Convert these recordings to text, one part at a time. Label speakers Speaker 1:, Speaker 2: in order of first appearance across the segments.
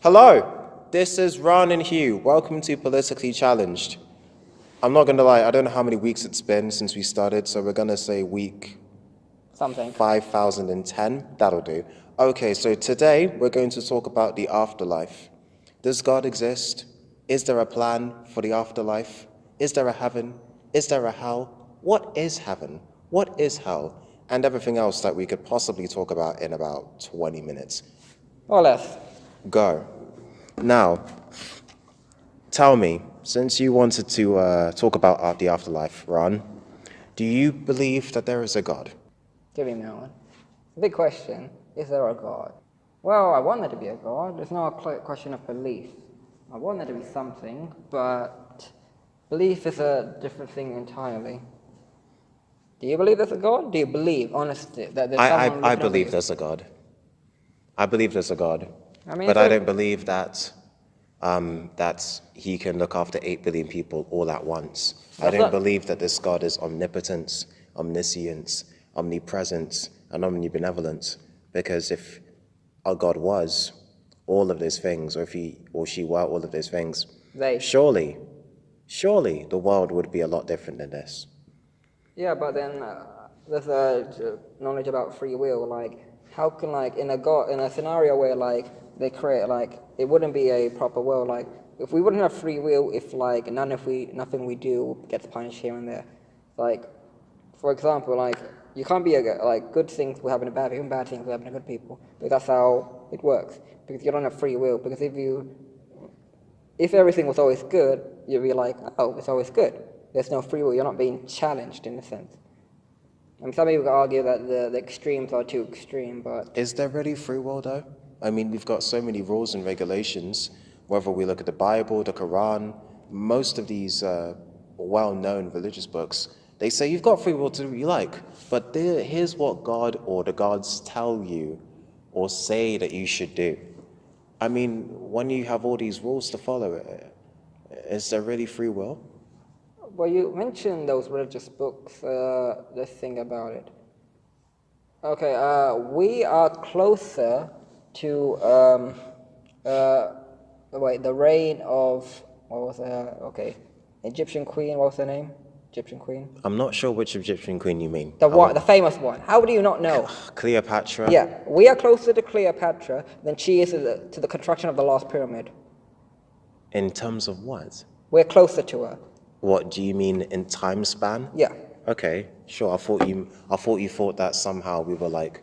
Speaker 1: Hello, this is Ron and Hugh. Welcome to Politically Challenged. I'm not going to lie, I don't know how many weeks it's been since we started, so we're going to say week
Speaker 2: Something.
Speaker 1: 5010. That'll do. Okay, so today we're going to talk about the afterlife. Does God exist? Is there a plan for the afterlife? Is there a heaven? Is there a hell? What is heaven? What is hell? And everything else that we could possibly talk about in about 20 minutes.
Speaker 2: Or less.
Speaker 1: Go. Now, tell me, since you wanted to talk about the afterlife, Ron, do you believe that there is a God?
Speaker 2: Give me a moment. Big question. Is there a God? Well, I want there to be a God. It's not a question of belief. I want there to be something, but belief is a different thing entirely. Do you believe there's a God? Do you believe, honestly, that there's someone
Speaker 1: I
Speaker 2: looking over
Speaker 1: believe
Speaker 2: you?
Speaker 1: there's a God. I believe there's a God.
Speaker 2: I mean,
Speaker 1: But
Speaker 2: if
Speaker 1: I
Speaker 2: it-
Speaker 1: don't believe that he can look after 8 billion people all at once. I
Speaker 2: That's
Speaker 1: don't
Speaker 2: not-
Speaker 1: believe that this God is omnipotence, omniscience, omnipresence, and omnibenevolence. Because if our God was all of those things, or if he or she were all of those things,
Speaker 2: They.
Speaker 1: surely the world would be a lot different than this.
Speaker 2: Yeah, but then there's a knowledge about free will. Like, how can in a scenario where they create it wouldn't be a proper world. Like, if we wouldn't have free will, if nothing we do gets punished here and there. Like, for example, you can't be good things will happen to bad people, and bad things will happen to good people. Because that's how it works. Because you don't have free will. Because if everything was always good, you'd be like, oh, it's always good. There's no free will. You're not being challenged in a sense. I mean, some people could argue that the extremes are too extreme, but
Speaker 1: Is there really free will though? I mean, we've got so many rules and regulations, whether we look at the Bible, the Quran, most of these well-known religious books, they say you've got free will to do what you like, but here's what God or the gods tell you or say that you should do. I mean, when you have all these rules to follow, is there really free will?
Speaker 2: well, you mentioned those religious books. Let's think about it. Okay, we are closer to the reign of Egyptian queen. What was her name? Egyptian queen.
Speaker 1: I'm not sure which Egyptian queen you mean.
Speaker 2: The famous one. How do you not know?
Speaker 1: Cleopatra?
Speaker 2: Yeah, we are closer to Cleopatra than she is to the construction of the last pyramid.
Speaker 1: In terms of what?
Speaker 2: We're closer to her.
Speaker 1: What do you mean in time span?
Speaker 2: Yeah.
Speaker 1: Okay, sure. I thought you thought that somehow we were like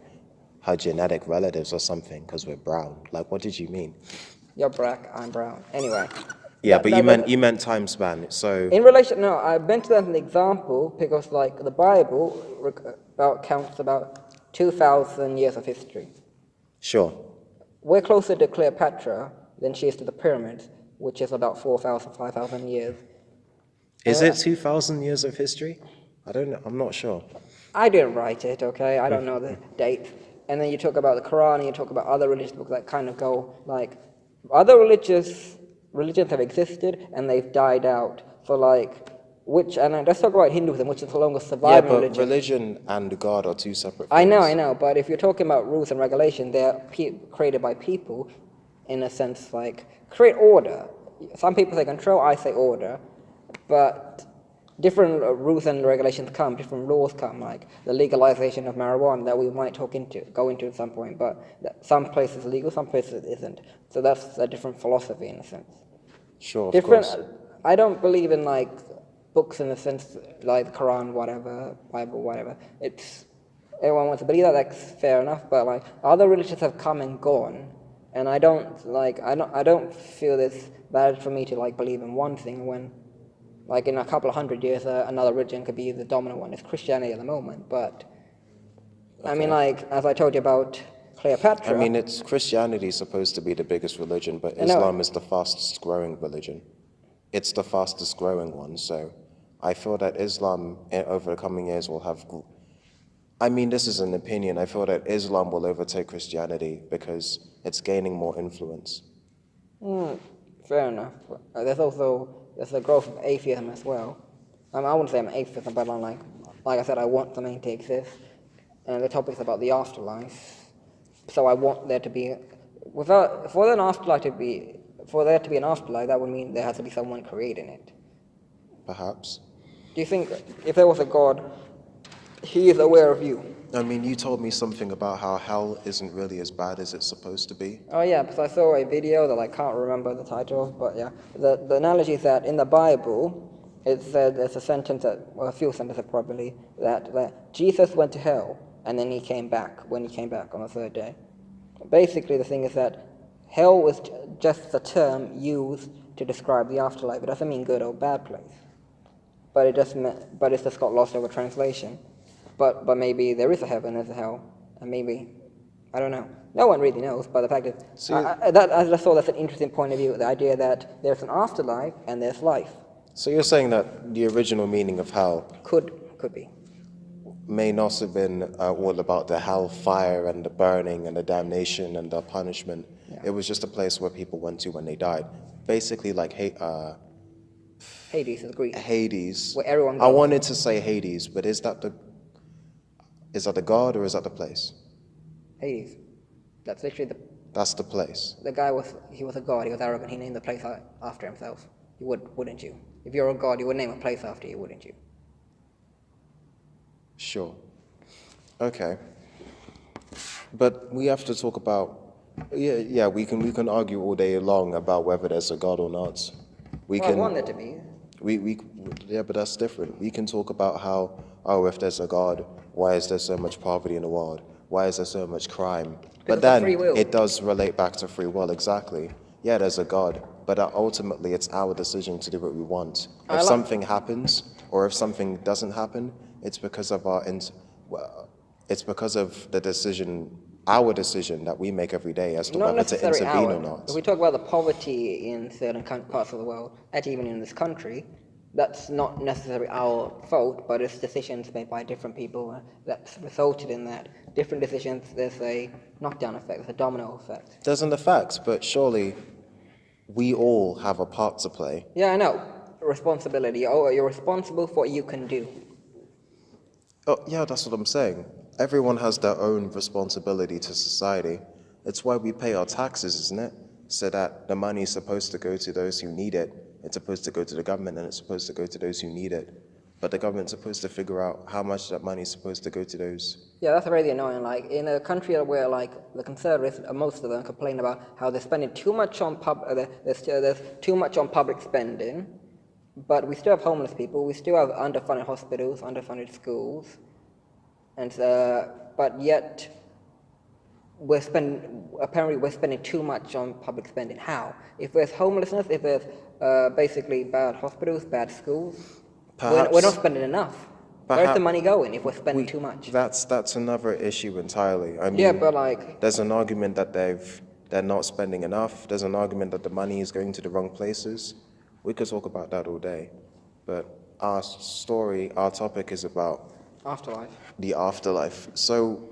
Speaker 1: her genetic relatives or something because we're brown. Like, what did you mean?
Speaker 2: You're black, I'm brown. Anyway.
Speaker 1: Yeah, but you meant time span. So
Speaker 2: In relation, no, I meant that as an example because, the Bible counts about 2,000 years of history.
Speaker 1: sure.
Speaker 2: We're closer to Cleopatra than she is to the pyramids, which is about 4,000, 5,000 years.
Speaker 1: Is it 2,000 years of history? I don't know. I'm not sure.
Speaker 2: I didn't write it, okay? I don't know the date. And then you talk about the Quran, and you talk about other religious books that kind of go other religions have existed and they've died out. So and let's talk about Hinduism, which is the longest
Speaker 1: Yeah,
Speaker 2: surviving
Speaker 1: but
Speaker 2: religion.
Speaker 1: religion and God are two separate things.
Speaker 2: I know, but if you're talking about rules and regulations, they're created by people, in a sense, create order. Some people say control, I say order, but different rules and regulations come, different laws come, like the legalization of marijuana that we might go into at some point, but some places legal, some places it isn't. So that's a different philosophy in a sense.
Speaker 1: Sure, of
Speaker 2: Different.
Speaker 1: course.
Speaker 2: I don't believe in books in the sense like the Quran, whatever, Bible, whatever. It's everyone wants to believe that. That's fair enough. But other religions have come and gone, and I don't feel it's bad for me to believe in one thing when, in a couple of hundred years, another religion could be the dominant one. It's Christianity at the moment, but I mean, as I told you about Cleopatra.
Speaker 1: I mean, it's Christianity is supposed to be the biggest religion, but Islam is the fastest growing religion. It's the fastest growing one, so I feel that Islam over the coming years will have. I mean, this is an opinion. I feel that Islam will overtake Christianity because it's gaining more influence.
Speaker 2: Fair enough. There's the growth of atheism as well. I wouldn't say I'm atheist, but like I said, I want something to exist. And the topic's about the afterlife. So I want there to be For there to be an afterlife, that would mean there has to be someone creating it.
Speaker 1: Perhaps.
Speaker 2: Do you think if there was a God, he is aware of you?
Speaker 1: I mean, you told me something about how hell isn't really as bad as it's supposed to be.
Speaker 2: Oh yeah, because I saw a video that I can't remember the title of, but yeah, the analogy is that in the Bible, it said there's a sentence a few sentences probably that Jesus went to hell and then he came back when he came back on the third day. Basically, the thing is that hell was just a term used to describe the afterlife. It doesn't mean good or bad place, but it's just got lost over translation. But maybe there is a heaven, there's a hell, and maybe, I don't know. No one really knows, but the fact is, I just thought that's an interesting point of view, the idea that there's an afterlife and there's life.
Speaker 1: So you're saying that the original meaning of hell
Speaker 2: Could be.
Speaker 1: may not have been all about the hellfire and the burning and the damnation and the punishment.
Speaker 2: Yeah.
Speaker 1: It was just a place where people went to when they died. Basically like
Speaker 2: Hades is Greek.
Speaker 1: Hades.
Speaker 2: Where everyone
Speaker 1: I
Speaker 2: goes.
Speaker 1: wanted to say Hades, but is that the god or is that the place?
Speaker 2: Hades. That's literally
Speaker 1: That's the place.
Speaker 2: the guy he was a god, he was arrogant, he named the place after himself. You wouldn't you? If you're a god, you would name a place after you, wouldn't you?
Speaker 1: Sure. Okay. But we have to talk about we can argue all day long about whether there's a God or not.
Speaker 2: I want there to be.
Speaker 1: But that's different. We can talk about how, if there's a God, why is there so much poverty in the world? Why is there so much crime? But then
Speaker 2: free will.
Speaker 1: it does relate back to free will, exactly. Yeah, there's a God, but ultimately it's our decision to do what we want. If something happens or if something doesn't happen, it's because of the decision, our decision that we make every day as to
Speaker 2: Not
Speaker 1: whether to
Speaker 2: necessarily
Speaker 1: intervene
Speaker 2: our.
Speaker 1: or not.
Speaker 2: If we talk about the poverty in certain parts of the world, actually even in this country, that's not necessarily our fault, but it's decisions made by different people that's resulted in that. Different decisions, there's a knockdown effect, there's a domino effect.
Speaker 1: There's an effect, but surely we all have a part to play.
Speaker 2: Yeah, I know. Responsibility. Oh, you're responsible for what you can do.
Speaker 1: Oh, yeah, that's what I'm saying. Everyone has their own responsibility to society. It's why we pay our taxes, isn't it? So that the money is supposed to go to those who need it. It's supposed to go to the government and it's supposed to go to those who need it. But the government's supposed to figure out how much that money is supposed to go to those.
Speaker 2: Yeah, that's really annoying. Like, in a country where, like, the conservatives, most of them complain about how they're spending too much on there's too much on public spending, but we still have homeless people, we still have underfunded hospitals, underfunded schools, and but yet we're spending too much on public spending. How? If there's homelessness, if there's basically bad hospitals, bad schools, we're not spending enough. Where's the money going if we're spending too much?
Speaker 1: That's another issue entirely. I mean,
Speaker 2: Yeah, but like,
Speaker 1: there's an argument that they're not spending enough. There's an argument that the money is going to the wrong places. We could talk about that all day, but our topic is about
Speaker 2: afterlife.
Speaker 1: the afterlife. So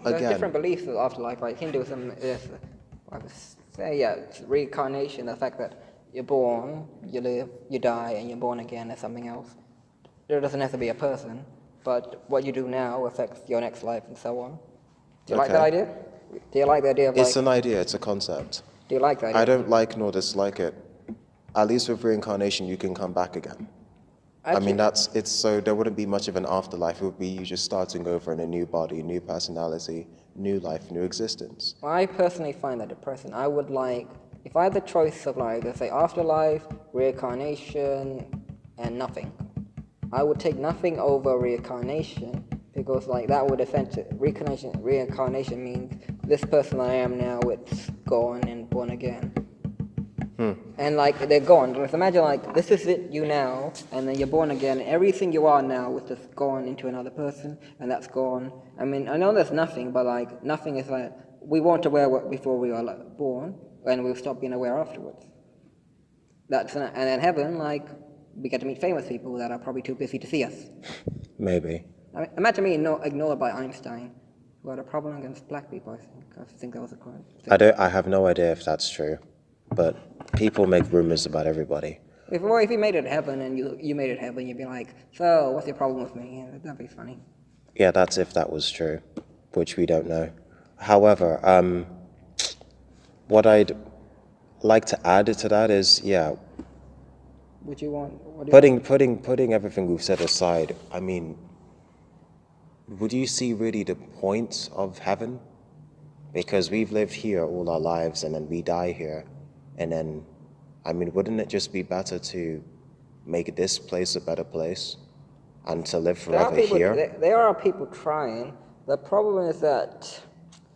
Speaker 2: There's
Speaker 1: again,
Speaker 2: different beliefs of afterlife. Like Hinduism is, I would say, it's reincarnation. The fact that you're born, you live, you die, and you're born again as something else. There doesn't have to be a person, but what you do now affects your next life and so on. Do you like that
Speaker 1: Okay.
Speaker 2: idea? Do you like the idea of
Speaker 1: it's an idea, it's a concept.
Speaker 2: do you like that idea?
Speaker 1: I don't like nor dislike it. At least with reincarnation, you can come back again. I mean, so there wouldn't be much of an afterlife. It would be you just starting over in a new body, new personality, new life, new existence.
Speaker 2: I personally find that depressing. I would like, if I had the choice of like, let's say afterlife, reincarnation, and nothing, I would take nothing over reincarnation because like that would essentially, reincarnation means this person I am now, it's gone and born again. And like they're gone. Just imagine like this is it, you now, and then you're born again. And everything you are now is just gone into another person, and that's gone. I mean, I know there's nothing, but like nothing is like we weren't aware before we were like, born, and we'll stop being aware afterwards. And then heaven, like we get to meet famous people that are probably too busy to see us.
Speaker 1: Maybe.
Speaker 2: I mean, imagine me ignored by Einstein, who had a problem against black people. I think that was a crime.
Speaker 1: I have no idea if that's true, but people make rumors about everybody.
Speaker 2: If you made it heaven and you made it heaven, you'd be like, so what's your problem with me? Yeah, that'd be funny.
Speaker 1: Yeah, that's if that was true, which we don't know. However, what I'd like to add to that is, yeah,
Speaker 2: Would you want? What do you
Speaker 1: putting everything we've said aside, I mean, would you see really the point of heaven? Because we've lived here all our lives and then we die here. And then, I mean, wouldn't it just be better to make this place a better place and to live
Speaker 2: There are
Speaker 1: forever
Speaker 2: people.
Speaker 1: here?
Speaker 2: There are people trying. The problem is that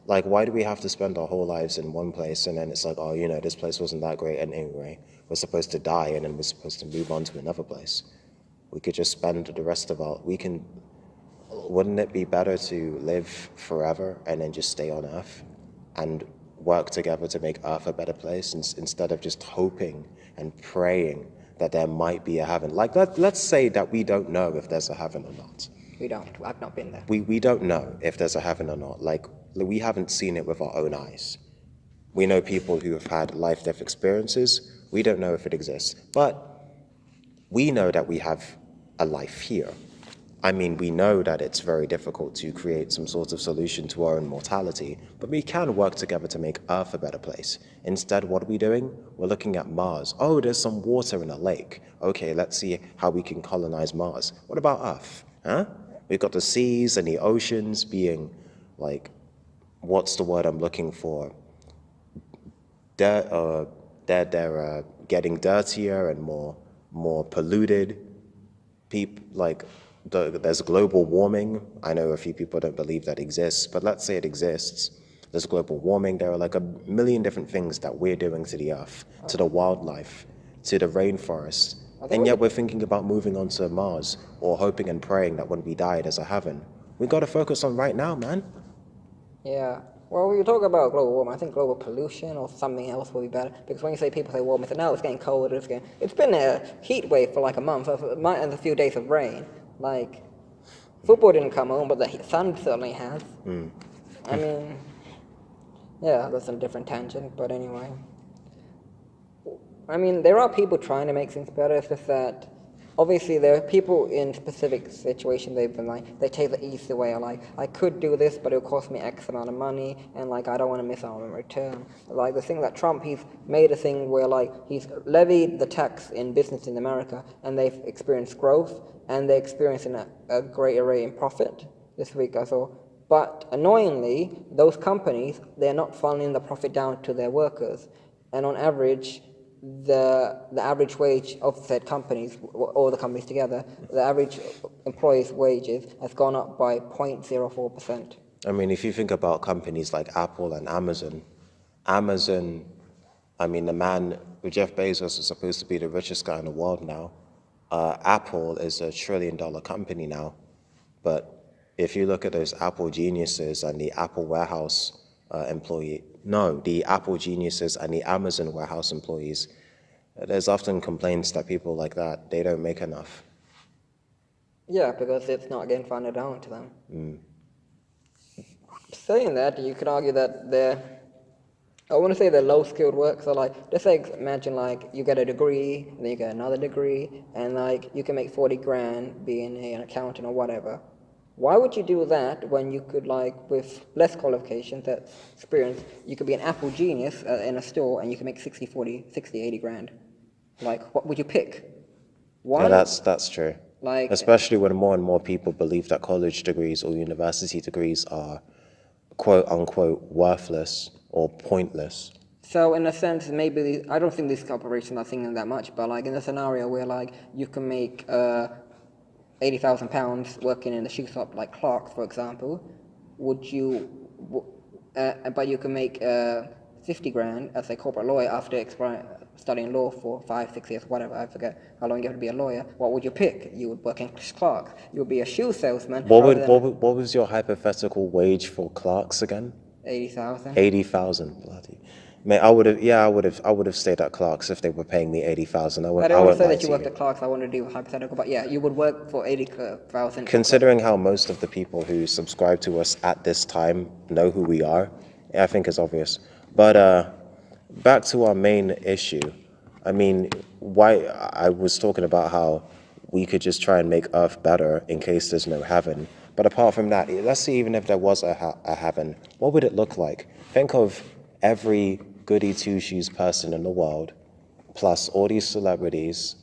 Speaker 1: Like, why do we have to spend our whole lives in one place and then it's like, oh, you know, this place wasn't that great, and anyway, we're supposed to die and then we're supposed to move on to another place? We could just spend the rest of our, wouldn't it be better to live forever and then just stay on Earth and work together to make Earth a better place instead of just hoping and praying that there might be a heaven? Like, let's say that we don't know if there's a heaven or not.
Speaker 2: we don't. I've not been there.
Speaker 1: We don't know if there's a heaven or not. Like, we haven't seen it with our own eyes. We know people who have had life-death experiences. We don't know if it exists. But we know that we have a life here. I mean, we know that it's very difficult to create some sort of solution to our own mortality, but we can work together to make Earth a better place. Instead, what are we doing? We're looking at Mars. Oh, there's some water in a lake. Okay, let's see how we can colonize Mars. What about Earth? Huh? We've got the seas and the oceans being, like, what's the word I'm looking for? They're getting dirtier and more polluted. There's global warming. I know a few people don't believe that exists, but let's say it exists. There's global warming. There are like a million different things that we're doing to the earth, to the wildlife, to the rainforest. And yet we're thinking about moving on to Mars or hoping and praying that when we die there's a heaven. We've got to focus on right now, man.
Speaker 2: Yeah. Well, when you talk about global warming, I think global pollution or something else will be better. Because when you say people say warming, they say, no, it's getting colder, it's been a heat wave for like a month, and a few days of rain. Like, football didn't come home, but the sun certainly has. I mean, yeah, that's a different tangent, but anyway. I mean, there are people trying to make things better. It's just that obviously there are people in specific situations they've been like, they take the easy way, like, I could do this, but it'll cost me X amount of money, and like, I don't want to miss out on return. Like the thing that Trump, he's made a thing where like, he's levied the tax in business in America, and they've experienced growth, and they're experiencing a greater rate in profit this week I saw. But annoyingly, those companies, they're not funneling the profit down to their workers. And on average, the average wage of said companies, all the companies together, the average employee's wages has gone up by 0.04%.
Speaker 1: I mean, if you think about companies like Apple and Amazon, I mean, the man, Jeff Bezos, is supposed to be the richest guy in the world now. Apple is $1 trillion company now. But if you look at those Apple geniuses and the Apple warehouse the Apple geniuses and the Amazon warehouse employees, there's often complaints that people like that, they don't make enough.
Speaker 2: Yeah, because it's not getting funded down to them. Saying that, you could argue that I want to say they're low-skilled work. So like, just like imagine like you get a degree, and then you get another degree, and like you can make 40 grand being an accountant or whatever. Why would you do that when you could, like, with less qualifications, that experience, you could be an Apple genius in a store and you can make 60, 80 grand? Like, what would you pick?
Speaker 1: Yeah, that's true.
Speaker 2: Like,
Speaker 1: especially when more and more people believe that college degrees or university degrees are quote unquote worthless or pointless.
Speaker 2: So in a sense, maybe, I don't think these corporations are thinking that much, but like in a scenario where like you can make £80,000 working in a shoe shop like Clark's, for example, but you can make 50 grand as a corporate lawyer after studying law for 5-6 years, whatever, I forget how long you have to be a lawyer. What would you pick? You would work in Clark's. You would be a shoe salesman.
Speaker 1: What was your hypothetical wage for Clark's again?
Speaker 2: 80,000.
Speaker 1: 80,000, bloody. Man, I would have stayed at Clark's if they were paying me 80,000.
Speaker 2: I don't want to say that you worked at Clark's. I want to do hypothetical, but yeah, you would work for 80,000.
Speaker 1: Considering how most of the people who subscribe to us at this time know who we are, I think it's obvious. But back to our main issue. I mean, why I was talking about how we could just try and make Earth better in case there's no heaven. But apart from that, let's see, even if there was a heaven, what would it look like? Think of every goody two-shoes person in the world, plus all these celebrities,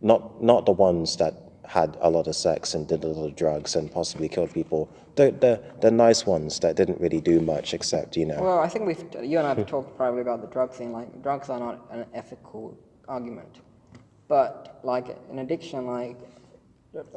Speaker 1: not the ones that had a lot of sex and did a lot of drugs and possibly killed people, the nice ones that didn't really do much except,
Speaker 2: Well, I think you and I have talked probably about the drug thing. Like, drugs are not an ethical argument, but like in addiction, like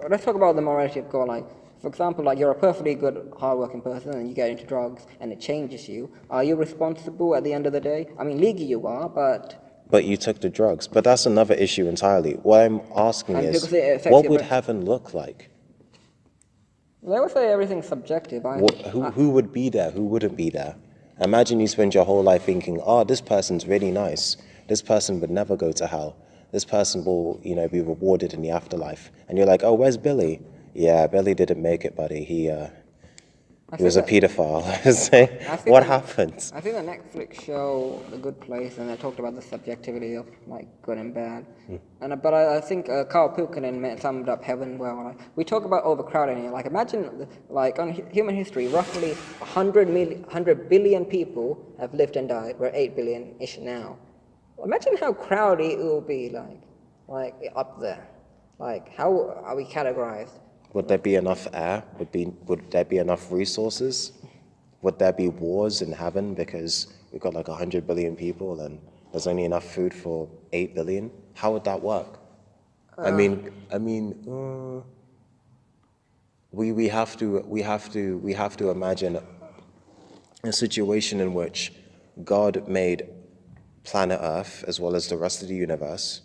Speaker 2: let's talk about the morality of God. Like, for example, like you're a perfectly good, hardworking person, and you get into drugs, and it changes you. Are you responsible at the end of the day? I mean, legally you are,
Speaker 1: but you took the drugs. But that's another issue entirely. What I'm asking
Speaker 2: and
Speaker 1: is,
Speaker 2: because it affects
Speaker 1: what
Speaker 2: your
Speaker 1: would
Speaker 2: brain.
Speaker 1: heaven look like?
Speaker 2: They would say everything's subjective.
Speaker 1: Who would be there? Who wouldn't be there? Imagine you spend your whole life thinking, oh, this person's really nice. This person would never go to hell. This person will, be rewarded in the afterlife. And you're like, oh, where's Billy? Yeah, Billy didn't make it, buddy. He was a pedophile. What happened?
Speaker 2: I think the Netflix show The Good Place, and they talked about the subjectivity of like good and bad. But I think Carl Pilkinen summed up heaven well. Like, we talk about overcrowding here. Like, imagine, like on human history, roughly 100 billion people have lived and died. We're 8 billion-ish now. Imagine how crowded it will be, like up there. Like, how are we categorized?
Speaker 1: Would there be enough air? Would there be enough resources? Would there be wars in heaven because we've got like 100 billion people and there's only enough food for 8 billion? How would that work? We have to imagine a situation in which God made planet Earth as well as the rest of the universe.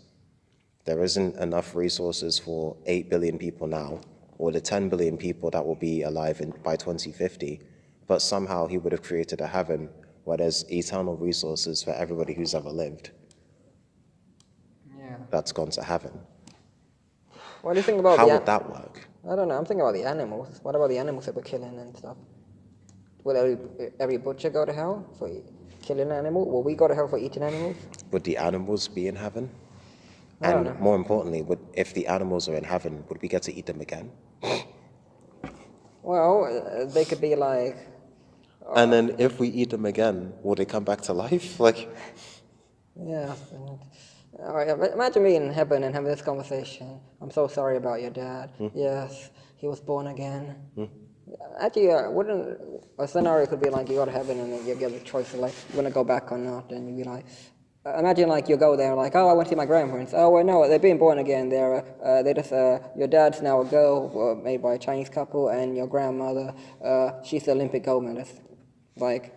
Speaker 1: There isn't enough resources for 8 billion people now, or the 10 billion people that will be alive by 2050, but somehow he would have created a heaven where there's eternal resources for everybody who's ever lived.
Speaker 2: Yeah.
Speaker 1: That's gone to heaven.
Speaker 2: What do you think about
Speaker 1: How would that work?
Speaker 2: I don't know. I'm thinking about the animals. What about the animals that we're killing and stuff? Will every butcher go to hell for killing an animal? Will we go to hell for eating animals?
Speaker 1: Would the animals be in heaven?
Speaker 2: I don't know.
Speaker 1: And more importantly, if the animals are in heaven, would we get to eat them again?
Speaker 2: Well, they could be like...
Speaker 1: And then if we eat them again, will they come back to life?
Speaker 2: Yeah. All right, imagine me in heaven and having this conversation. I'm so sorry about your dad. Yes, he was born again. Actually, wouldn't a scenario could be like you go to heaven and then you get the choice of like you want to go back or not, and you'd be like, imagine like you go there like, oh, I want to see my grandparents. Oh, well, no, they're being born again. They just your dad's now a girl made by a Chinese couple, and your grandmother, she's the Olympic gold medalist. Like.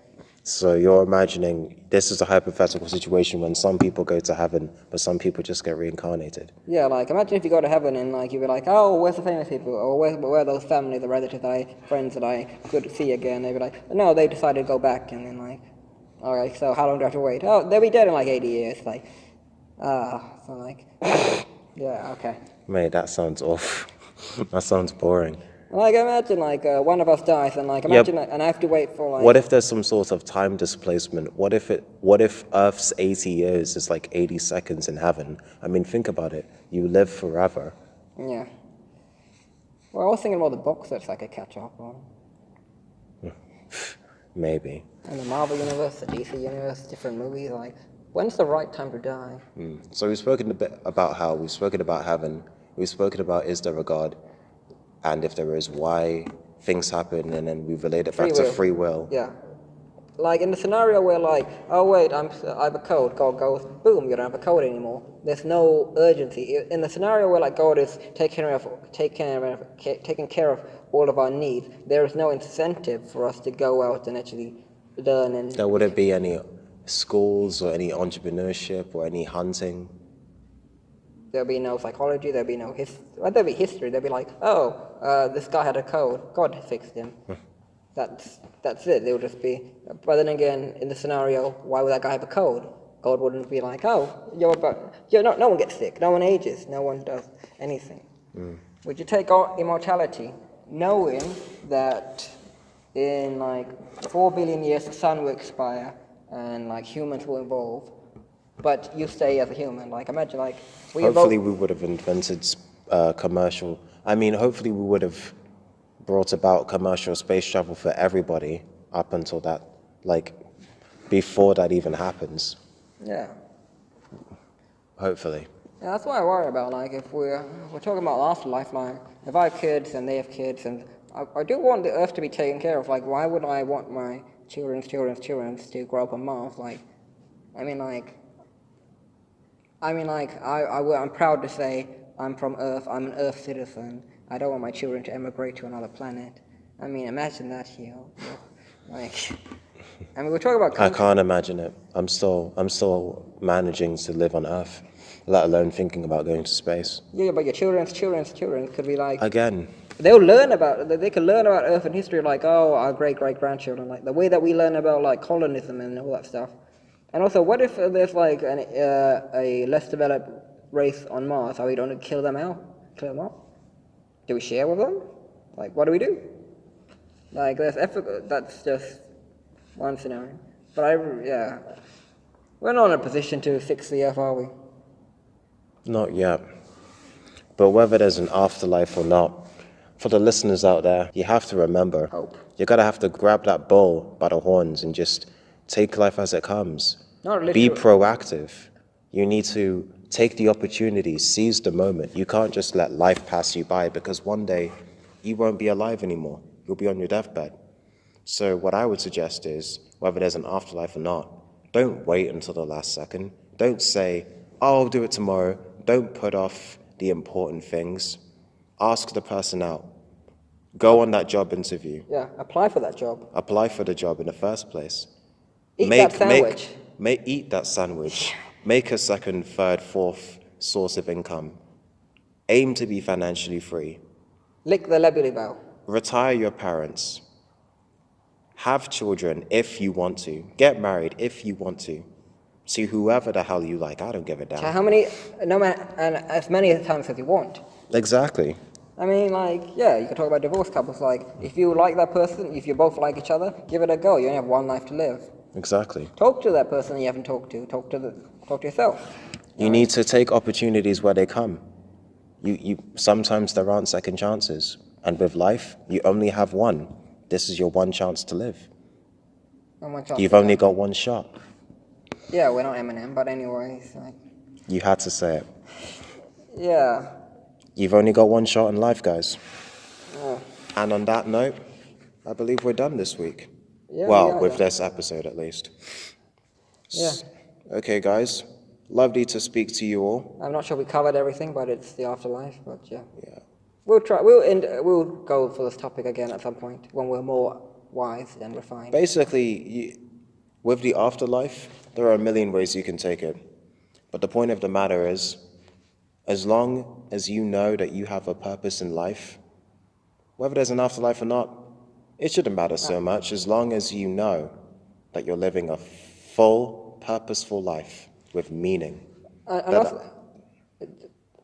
Speaker 1: So you're imagining this is a hypothetical situation when some people go to heaven, but some people just get reincarnated.
Speaker 2: Yeah, like imagine if you go to heaven and like you'd be like, oh, where's the famous people? Or where are those family, the relatives, friends that I could see again? They'd be like, no, they decided to go back, and then like, all right, so how long do I have to wait? Oh, they'll be dead in like 80 years. Like, so like, yeah, okay.
Speaker 1: Mate, that sounds awful. That sounds boring.
Speaker 2: Like, imagine, like, one of us dies, and, like, imagine, and I have to wait for, like...
Speaker 1: What if there's some sort of time displacement? What if Earth's 80 years is like 80 seconds in heaven? I mean, think about it. You live forever.
Speaker 2: Yeah. Well, I was thinking about the box sets I could catch up on.
Speaker 1: Maybe.
Speaker 2: And the Marvel Universe, the DC Universe, different movies, like, when's the right time to die?
Speaker 1: So we've spoken a bit about hell, we've spoken about heaven, we've spoken about is there a God? And if there is, why things happen, and then we relate it back to free will.
Speaker 2: Yeah. Like in the scenario where like, oh wait, I have a code, God goes, boom, you don't have a code anymore. There's no urgency. In the scenario where like God is taking care of all of our needs, there is no incentive for us to go out and actually learn and...
Speaker 1: There wouldn't be any schools or any entrepreneurship or any hunting.
Speaker 2: There'll be no psychology, there'll be no there'll be history. There'll be like, oh, this guy had a code, God fixed him. That's it. They'll just be. But then again, in the scenario, why would that guy have a code? God wouldn't be like, oh, no one gets sick, no one ages, no one does anything. Would you take immortality, knowing that in like 4 billion years the sun will expire and like humans will evolve? But you stay as a human. Like, imagine, like...
Speaker 1: Hopefully we would have invented hopefully we would have brought about commercial space travel for everybody up until that. Like, before that even happens,
Speaker 2: Yeah.
Speaker 1: hopefully.
Speaker 2: Yeah, that's what I worry about. Like, if we're talking about afterlife, like, if I have kids and they have kids, and I do want the Earth to be taken care of. Like, why would I want my children's to grow up on Mars? Like, I mean, I'm proud to say I'm from Earth. I'm an Earth citizen. I don't want my children to emigrate to another planet. I mean, imagine that, Like, I mean, we're talking about.
Speaker 1: I can't imagine it. I'm still managing to live on Earth, let alone thinking about going to space.
Speaker 2: Yeah, but your children's could be like.
Speaker 1: Again,
Speaker 2: They'll learn about. They can learn about Earth and history, like, oh, our great-great-grandchildren, like the way that we learn about like colonism and all that stuff. And also, what if there's like a less developed race on Mars? Are we going to kill them out? Kill them out? Do we share with them? Like, what do we do? Like, that's just one scenario. But we're not in a position to fix the Earth, are we?
Speaker 1: not yet. But whether there's an afterlife or not, for the listeners out there, you have to remember,
Speaker 2: Hope.
Speaker 1: you're going to have to grab that bull by the horns and just take life as it comes.
Speaker 2: Not
Speaker 1: Be
Speaker 2: literally.
Speaker 1: proactive. You need to take the opportunity, seize the moment. You can't just let life pass you by, because one day you won't be alive anymore. You'll be on your deathbed. So what I would suggest is, whether there's an afterlife or not, don't wait until the last second. Don't say, oh, I'll do it tomorrow. Don't put off the important things. Ask the person out. Go on that job interview.
Speaker 2: Yeah, apply for that job.
Speaker 1: Apply for the job in the first place.
Speaker 2: Eat that sandwich.
Speaker 1: Eat that sandwich. Make a second, third, fourth source of income. Aim to be financially free.
Speaker 2: Lick the Liberty Bell.
Speaker 1: Retire your parents. Have children if you want to. Get married if you want to. To whoever the hell you like. I don't give a damn.
Speaker 2: So how many? No matter, and as many times as you want.
Speaker 1: Exactly.
Speaker 2: I mean, like, yeah, you can talk about divorced couples. Like, if you like that person, if you both like each other, give it a go. You only have one life to live.
Speaker 1: Exactly.
Speaker 2: Talk to that person you haven't talked to. Talk to yourself.
Speaker 1: You need to take opportunities where they come. You sometimes there aren't second chances. And with life, you only have one. This is your one chance to live.
Speaker 2: And one chance
Speaker 1: You've
Speaker 2: to
Speaker 1: only
Speaker 2: die.
Speaker 1: got one shot.
Speaker 2: Yeah, we're not Eminem, but anyways, like,
Speaker 1: You had to say it.
Speaker 2: yeah.
Speaker 1: You've only got one shot in life, guys.
Speaker 2: Yeah.
Speaker 1: And on that note, I believe we're done this week.
Speaker 2: Yeah,
Speaker 1: Well,
Speaker 2: we are
Speaker 1: with
Speaker 2: done.
Speaker 1: this episode at least.
Speaker 2: Yeah.
Speaker 1: Okay, guys. Lovely to speak to you all.
Speaker 2: I'm not sure we covered everything, but it's the afterlife. But yeah.
Speaker 1: Yeah.
Speaker 2: We'll try. We'll go for this topic again at some point when we're more wise and refined.
Speaker 1: Basically, with the afterlife, there are a million ways you can take it. But the point of the matter is, as long as you know that you have a purpose in life, whether there's an afterlife or not, it shouldn't matter so much, as long as you know that you're living a full, purposeful life with meaning.
Speaker 2: And also,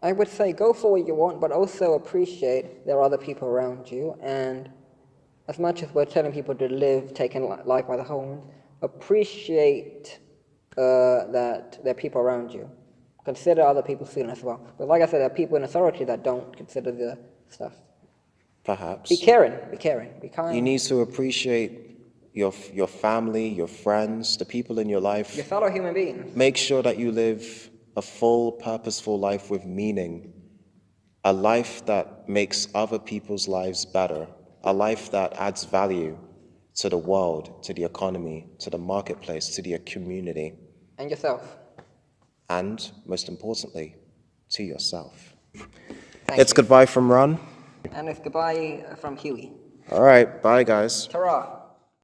Speaker 2: I would say go for what you want, but also appreciate there are other people around you. And as much as we're telling people to live, taking life by the horns, appreciate that there are people around you. Consider other people's feelings as well. But like I said, there are people in authority that don't consider the stuff.
Speaker 1: Perhaps.
Speaker 2: Be caring, be kind.
Speaker 1: You need to appreciate your family, your friends, the people in your life.
Speaker 2: Your fellow human beings.
Speaker 1: Make sure that you live a full, purposeful life with meaning. A life that makes other people's lives better. A life that adds value to the world, to the economy, to the marketplace, to the community.
Speaker 2: And yourself.
Speaker 1: And, most importantly, to yourself.
Speaker 2: Thank
Speaker 1: It's
Speaker 2: you.
Speaker 1: goodbye from Ron.
Speaker 2: And it's goodbye from Huey.
Speaker 1: All right, bye, guys.
Speaker 2: Ta-ra.